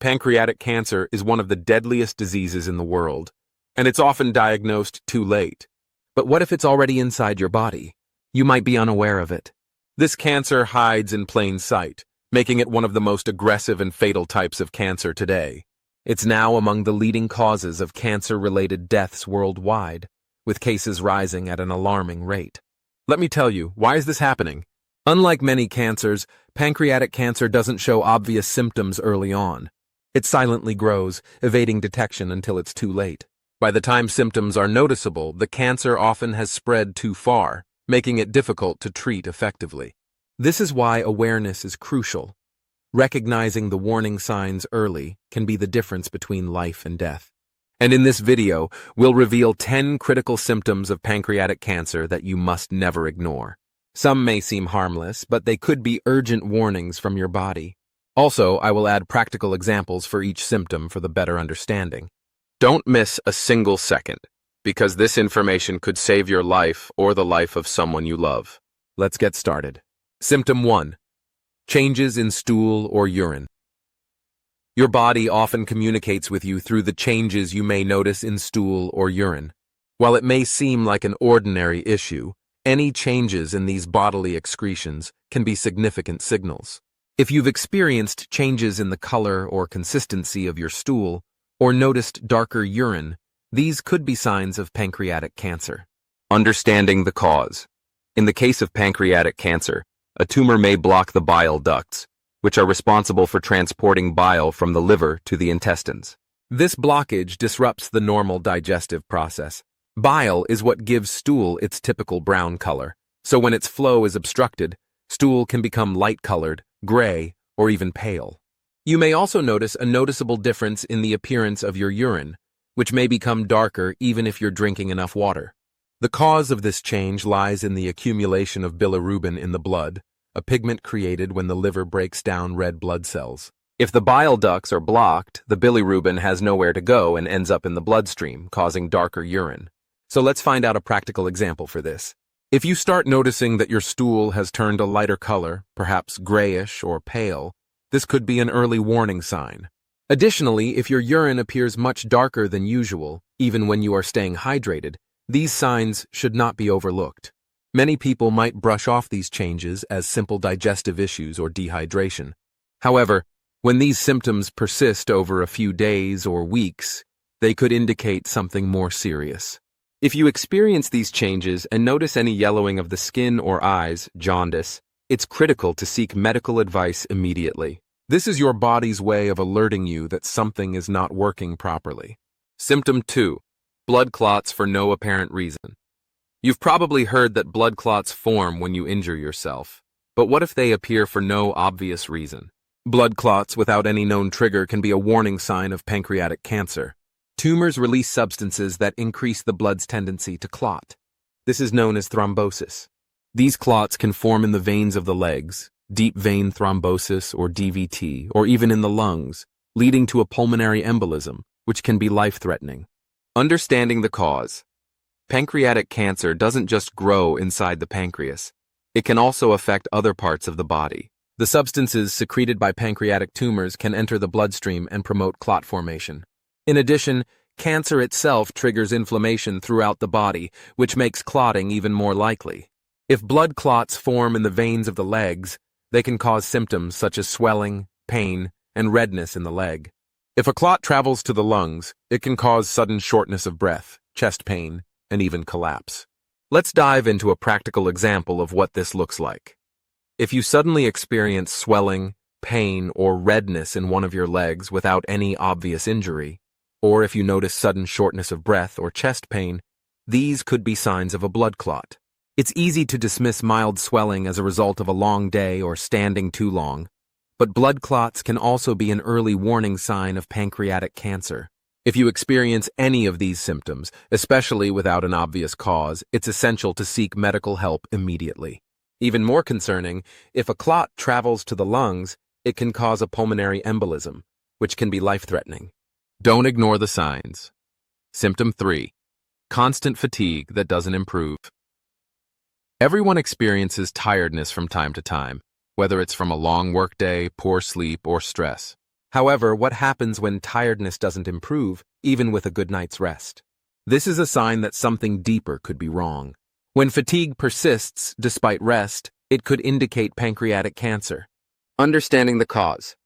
Pancreatic cancer is one of the deadliest diseases in the world, and it's often diagnosed too late. But what if it's already inside your body? You might be unaware of it. This cancer hides in plain sight, making it one of the most aggressive and fatal types of cancer today. It's now among the leading causes of cancer-related deaths worldwide, with cases rising at an alarming rate. Let me tell you, why is this happening? Unlike many cancers, pancreatic cancer doesn't show obvious symptoms early on. It silently grows, evading detection until it's too late. By the time symptoms are noticeable, the cancer often has spread too far, making it difficult to treat effectively. This is why awareness is crucial. Recognizing the warning signs early can be the difference between life and death. And in this video, we'll reveal 10 critical symptoms of pancreatic cancer that you must never ignore. Some may seem harmless, but they could be urgent warnings from your body. Also, I will add practical examples for each symptom for the better understanding. Don't miss a single second, because this information could save your life or the life of someone you love. Let's get started. Symptom 1. Changes in stool or urine. Your body often communicates with you through the changes you may notice in stool or urine. While it may seem like an ordinary issue, any changes in these bodily excretions can be significant signals. If you've experienced changes in the color or consistency of your stool, or noticed darker urine, these could be signs of pancreatic cancer. Understanding the cause. In the case of pancreatic cancer, a tumor may block the bile ducts, which are responsible for transporting bile from the liver to the intestines. This blockage disrupts the normal digestive process. Bile is what gives stool its typical brown color, so when its flow is obstructed, stool can become light-colored, gray, or even pale. You may also notice a noticeable difference in the appearance of your urine, which may become darker even if you're drinking enough water. The cause of this change lies in the accumulation of bilirubin in the blood, a pigment created when the liver breaks down red blood cells. If the bile ducts are blocked, the bilirubin has nowhere to go and ends up in the bloodstream, causing darker urine. So let's find out a practical example for this. If you start noticing that your stool has turned a lighter color, perhaps grayish or pale, this could be an early warning sign. Additionally, if your urine appears much darker than usual, even when you are staying hydrated, these signs should not be overlooked. Many people might brush off these changes as simple digestive issues or dehydration. However, when these symptoms persist over a few days or weeks, they could indicate something more serious. If you experience these changes and notice any yellowing of the skin or eyes, jaundice, it's critical to seek medical advice immediately. This is your body's way of alerting you that something is not working properly. Symptom 2. Blood clots for no apparent reason. You've probably heard that blood clots form when you injure yourself, but what if they appear for no obvious reason? Blood clots without any known trigger can be a warning sign of pancreatic cancer. Tumors release substances that increase the blood's tendency to clot. This is known as thrombosis. These clots can form in the veins of the legs, deep vein thrombosis or DVT, or even in the lungs, leading to a pulmonary embolism, which can be life-threatening. Understanding the cause. Pancreatic cancer doesn't just grow inside the pancreas. It can also affect other parts of the body. The substances secreted by pancreatic tumors can enter the bloodstream and promote clot formation. In addition, cancer itself triggers inflammation throughout the body, which makes clotting even more likely. If blood clots form in the veins of the legs, they can cause symptoms such as swelling, pain, and redness in the leg. If a clot travels to the lungs, it can cause sudden shortness of breath, chest pain, and even collapse. Let's dive into a practical example of what this looks like. If you suddenly experience swelling, pain, or redness in one of your legs without any obvious injury, or if you notice sudden shortness of breath or chest pain, these could be signs of a blood clot. It's easy to dismiss mild swelling as a result of a long day or standing too long, but blood clots can also be an early warning sign of pancreatic cancer. If you experience any of these symptoms, especially without an obvious cause, it's essential to seek medical help immediately. Even more concerning, if a clot travels to the lungs, it can cause a pulmonary embolism, which can be life-threatening. Don't ignore the signs. Symptom 3. Constant fatigue that doesn't improve. Everyone experiences tiredness from time to time, whether it's from a long workday, poor sleep, or stress. However, what happens when tiredness doesn't improve, even with a good night's rest? This is a sign that something deeper could be wrong. When fatigue persists despite rest, it could indicate pancreatic cancer. Understanding the cause.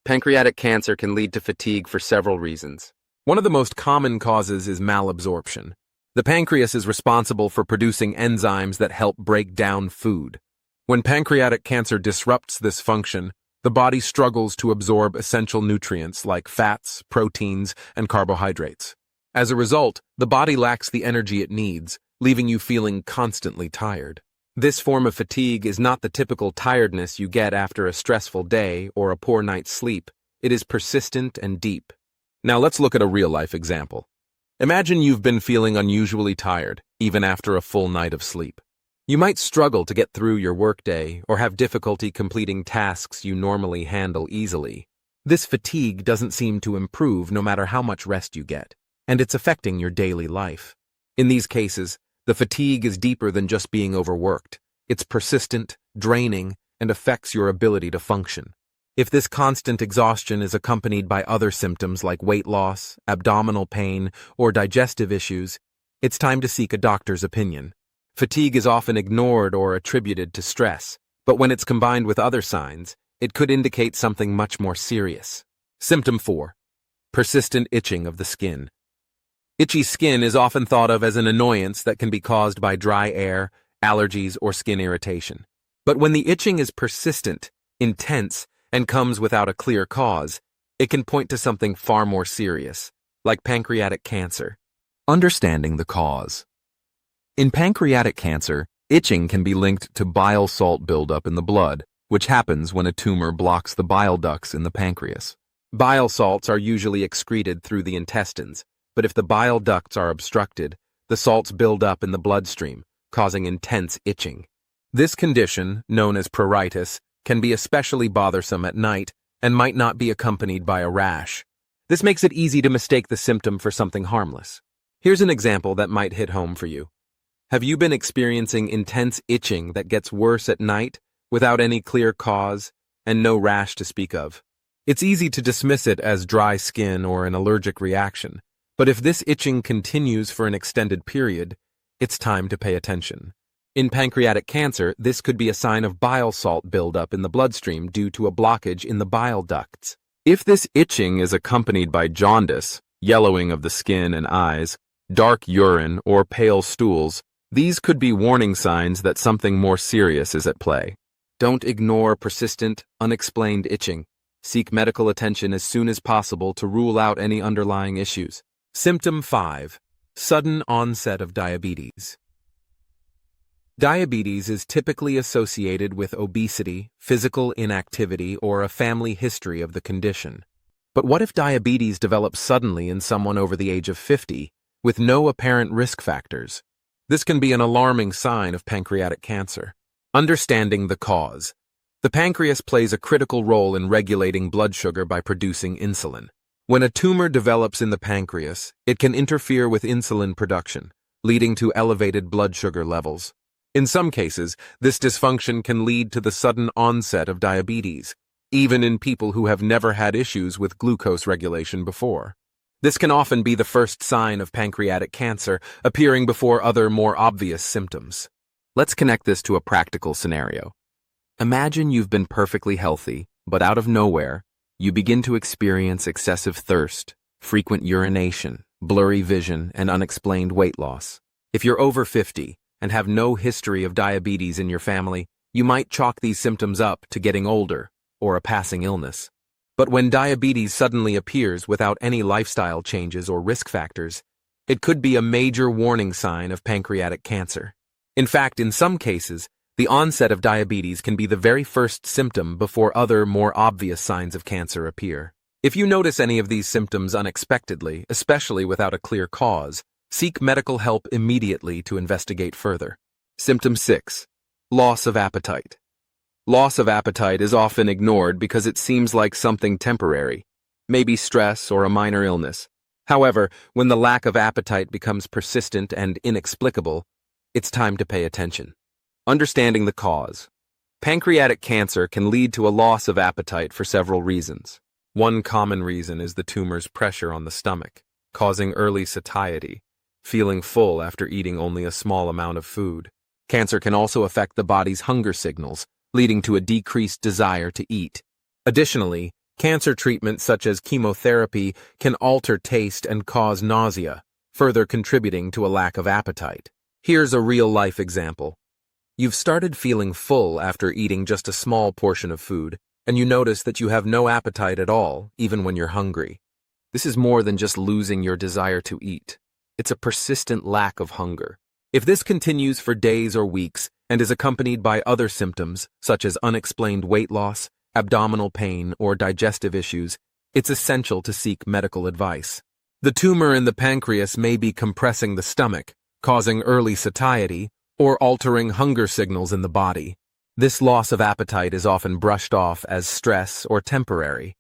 Pancreatic cancer can lead to fatigue for several reasons. One of the most common causes is malabsorption. The pancreas is responsible for producing enzymes that help break down food. When pancreatic cancer disrupts this function, the body struggles to absorb essential nutrients like fats, proteins, and carbohydrates. As a result, the body lacks the energy it needs, leaving you feeling constantly tired. This form of fatigue is not the typical tiredness you get after a stressful day or a poor night's sleep. It is persistent and deep. Now let's look at a real-life example. Imagine you've been feeling unusually tired, even after a full night of sleep. You might struggle to get through your workday or have difficulty completing tasks you normally handle easily. This fatigue doesn't seem to improve no matter how much rest you get, and it's affecting your daily life. In these cases, the fatigue is deeper than just being overworked. It's persistent, draining, and affects your ability to function. If this constant exhaustion is accompanied by other symptoms like weight loss, abdominal pain, or digestive issues, it's time to seek a doctor's opinion. Fatigue is often ignored or attributed to stress, but when it's combined with other signs, it could indicate something much more serious. Symptom 4. Persistent itching of the skin. Itchy skin is often thought of as an annoyance that can be caused by dry air, allergies, or skin irritation. But when the itching is persistent, intense, and comes without a clear cause, it can point to something far more serious, like pancreatic cancer. Understanding the cause. In pancreatic cancer, itching can be linked to bile salt buildup in the blood, which happens when a tumor blocks the bile ducts in the pancreas. Bile salts are usually excreted through the intestines, but if the bile ducts are obstructed, the salts build up in the bloodstream, causing intense itching. This condition, known as pruritus, can be especially bothersome at night and might not be accompanied by a rash. This makes it easy to mistake the symptom for something harmless. Here's an example that might hit home for you. Have you been experiencing intense itching that gets worse at night without any clear cause and no rash to speak of? It's easy to dismiss it as dry skin or an allergic reaction, but if this itching continues for an extended period, it's time to pay attention. In pancreatic cancer, this could be a sign of bile salt buildup in the bloodstream due to a blockage in the bile ducts. If this itching is accompanied by jaundice, yellowing of the skin and eyes, dark urine, or pale stools, these could be warning signs that something more serious is at play. Don't ignore persistent, unexplained itching. Seek medical attention as soon as possible to rule out any underlying issues. Symptom 5. Sudden onset of diabetes. Diabetes is typically associated with obesity, physical inactivity, or a family history of the condition. But what if diabetes develops suddenly in someone over the age of 50, with no apparent risk factors? This can be an alarming sign of pancreatic cancer. Understanding the cause. The pancreas plays a critical role in regulating blood sugar by producing insulin. When a tumor develops in the pancreas, it can interfere with insulin production, leading to elevated blood sugar levels. In some cases, this dysfunction can lead to the sudden onset of diabetes, even in people who have never had issues with glucose regulation before. This can often be the first sign of pancreatic cancer, appearing before other more obvious symptoms. Let's connect this to a practical scenario. Imagine you've been perfectly healthy, but out of nowhere, you begin to experience excessive thirst, frequent urination, blurry vision, and unexplained weight loss. If you're over 50 and have no history of diabetes in your family, you might chalk these symptoms up to getting older or a passing illness. But when diabetes suddenly appears without any lifestyle changes or risk factors, it could be a major warning sign of pancreatic cancer. In fact, in some cases, the onset of diabetes can be the very first symptom before other, more obvious signs of cancer appear. If you notice any of these symptoms unexpectedly, especially without a clear cause, seek medical help immediately to investigate further. Symptom 6. Loss of appetite. Loss of appetite is often ignored because it seems like something temporary, maybe stress or a minor illness. However, when the lack of appetite becomes persistent and inexplicable, it's time to pay attention. Understanding the cause. Pancreatic cancer can lead to a loss of appetite for several reasons. One common reason is the tumor's pressure on the stomach, causing early satiety, feeling full after eating only a small amount of food. Cancer can also affect the body's hunger signals, leading to a decreased desire to eat. Additionally, cancer treatments such as chemotherapy can alter taste and cause nausea, further contributing to a lack of appetite. Here's a real-life example. You've started feeling full after eating just a small portion of food, and you notice that you have no appetite at all, even when you're hungry. This is more than just losing your desire to eat. It's a persistent lack of hunger. If this continues for days or weeks and is accompanied by other symptoms, such as unexplained weight loss, abdominal pain, or digestive issues, it's essential to seek medical advice. The tumor in the pancreas may be compressing the stomach, causing early satiety, or altering hunger signals in the body. This loss of appetite is often brushed off as stress or temporary,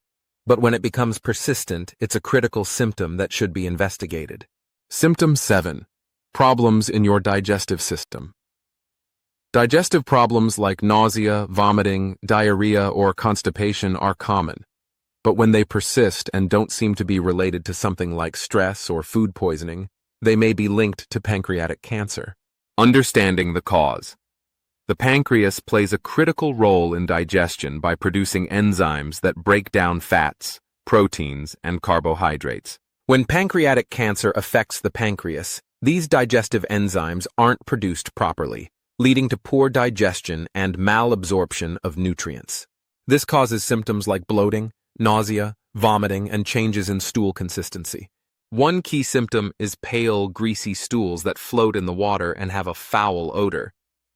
but when it becomes persistent, it's a critical symptom that should be investigated. Symptom 7. Problems in your digestive system. Digestive problems like nausea, vomiting, diarrhea, or constipation are common, but when they persist and don't seem to be related to something like stress or food poisoning, they may be linked to pancreatic cancer. Understanding the cause. The pancreas plays a critical role in digestion by producing enzymes that break down fats, proteins, and carbohydrates. When pancreatic cancer affects the pancreas, these digestive enzymes aren't produced properly, leading to poor digestion and malabsorption of nutrients. This causes symptoms like bloating, nausea, vomiting, and changes in stool consistency. One key symptom is pale, greasy stools that float in the water and have a foul odor.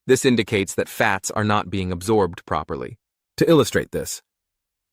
This indicates that fats are not being absorbed properly. To illustrate this,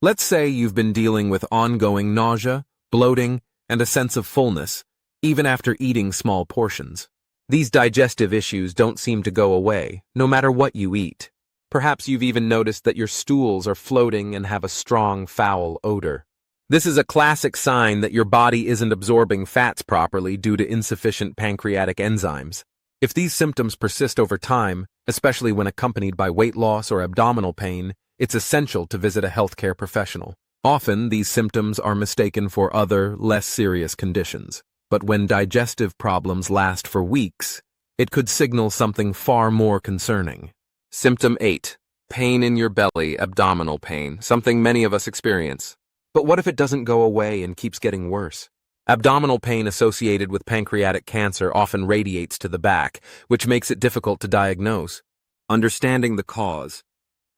let's say you've been dealing with ongoing nausea, bloating, and a sense of fullness, even after eating small portions. These digestive issues don't seem to go away, no matter what you eat. Perhaps you've even noticed that your stools are floating and have a strong, foul odor. This is a classic sign that your body isn't absorbing fats properly due to insufficient pancreatic enzymes. If these symptoms persist over time, especially when accompanied by weight loss or abdominal pain, it's essential to visit a healthcare professional. Often, these symptoms are mistaken for other, less serious conditions. But when digestive problems last for weeks, it could signal something far more concerning. Symptom 8. Pain in your belly, abdominal pain, something many of us experience. But what if it doesn't go away and keeps getting worse? Abdominal pain associated with pancreatic cancer often radiates to the back, which makes it difficult to diagnose. Understanding the cause.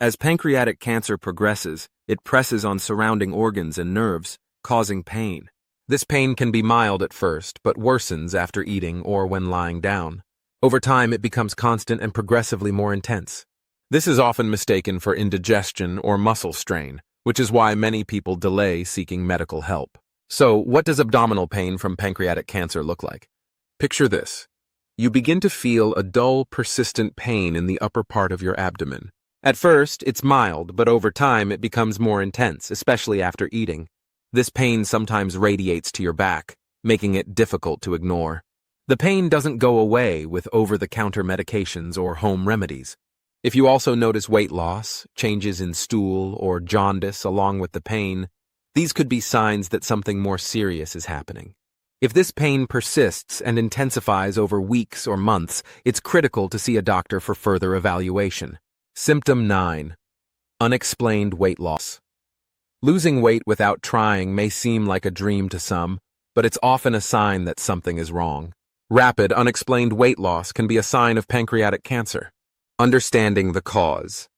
As pancreatic cancer progresses, it presses on surrounding organs and nerves, causing pain. This pain can be mild at first, but worsens after eating or when lying down. Over time, it becomes constant and progressively more intense. This is often mistaken for indigestion or muscle strain, which is why many people delay seeking medical help. So, what does abdominal pain from pancreatic cancer look like? Picture this. You begin to feel a dull, persistent pain in the upper part of your abdomen. At first, it's mild, but over time it becomes more intense, especially after eating. This pain sometimes radiates to your back, making it difficult to ignore. The pain doesn't go away with over-the-counter medications or home remedies. If you also notice weight loss, changes in stool, or jaundice along with the pain, these could be signs that something more serious is happening. If this pain persists and intensifies over weeks or months, it's critical to see a doctor for further evaluation. Symptom 9. Unexplained weight loss. Losing weight without trying may seem like a dream to some, but it's often a sign that something is wrong. Rapid, unexplained weight loss can be a sign of pancreatic cancer. Understanding the cause.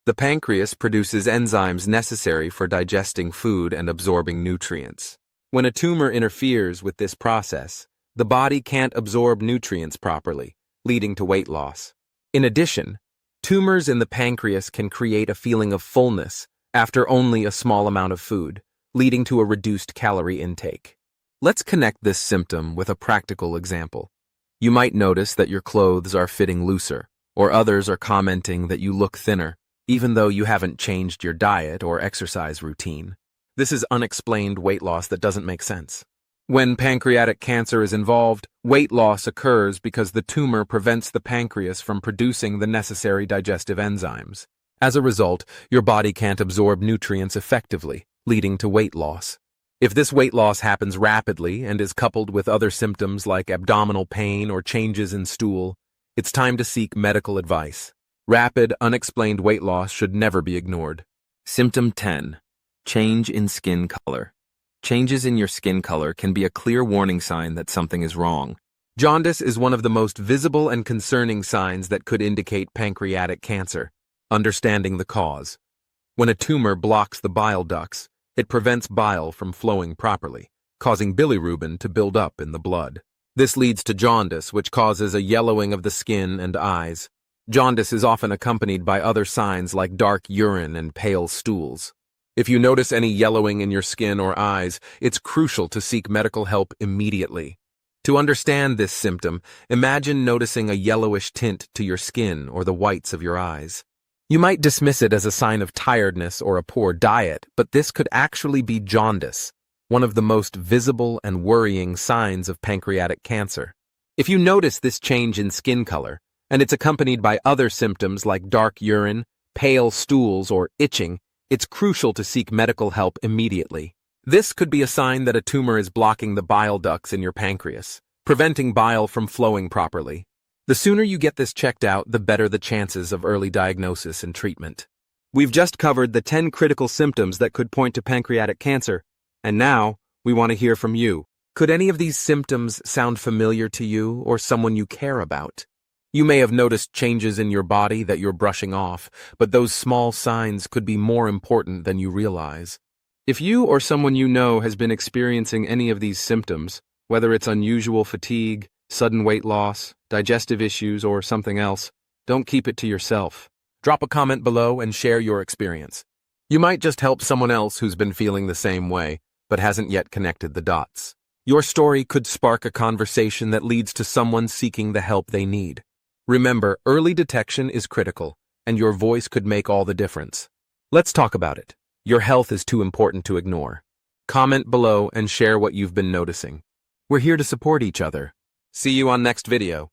The pancreas produces enzymes necessary for digesting food and absorbing nutrients. When a tumor interferes with this process, the body can't absorb nutrients properly, leading to weight loss. In addition, tumors in the pancreas can create a feeling of fullness after only a small amount of food, leading to a reduced calorie intake. Let's connect this symptom with a practical example. You might notice that your clothes are fitting looser, or others are commenting that you look thinner, even though you haven't changed your diet or exercise routine. This is unexplained weight loss that doesn't make sense. When pancreatic cancer is involved, weight loss occurs because the tumor prevents the pancreas from producing the necessary digestive enzymes. As a result, your body can't absorb nutrients effectively, leading to weight loss. If this weight loss happens rapidly and is coupled with other symptoms like abdominal pain or changes in stool, it's time to seek medical advice. Rapid, unexplained weight loss should never be ignored. Symptom 10. Change in skin color. Changes in your skin color can be a clear warning sign that something is wrong. Jaundice is one of the most visible and concerning signs that could indicate pancreatic cancer. Understanding the cause. When a tumor blocks the bile ducts, it prevents bile from flowing properly, causing bilirubin to build up in the blood. This leads to jaundice, which causes a yellowing of the skin and eyes. Jaundice is often accompanied by other signs like dark urine and pale stools. If you notice any yellowing in your skin or eyes, it's crucial to seek medical help immediately. To understand this symptom, imagine noticing a yellowish tint to your skin or the whites of your eyes. You might dismiss it as a sign of tiredness or a poor diet, but this could actually be jaundice, one of the most visible and worrying signs of pancreatic cancer. If you notice this change in skin color, and it's accompanied by other symptoms like dark urine, pale stools, or itching, it's crucial to seek medical help immediately. This could be a sign that a tumor is blocking the bile ducts in your pancreas, preventing bile from flowing properly. The sooner you get this checked out, the better the chances of early diagnosis and treatment. We've just covered the 10 critical symptoms that could point to pancreatic cancer, and now we want to hear from you. Could any of these symptoms sound familiar to you or someone you care about? You may have noticed changes in your body that you're brushing off, but those small signs could be more important than you realize. If you or someone you know has been experiencing any of these symptoms, whether it's unusual fatigue, sudden weight loss, digestive issues, or something else, don't keep it to yourself. Drop a comment below and share your experience. You might just help someone else who's been feeling the same way, but hasn't yet connected the dots. Your story could spark a conversation that leads to someone seeking the help they need. Remember, early detection is critical, and your voice could make all the difference. Let's talk about it. Your health is too important to ignore. Comment below and share what you've been noticing. We're here to support each other. See you on next video.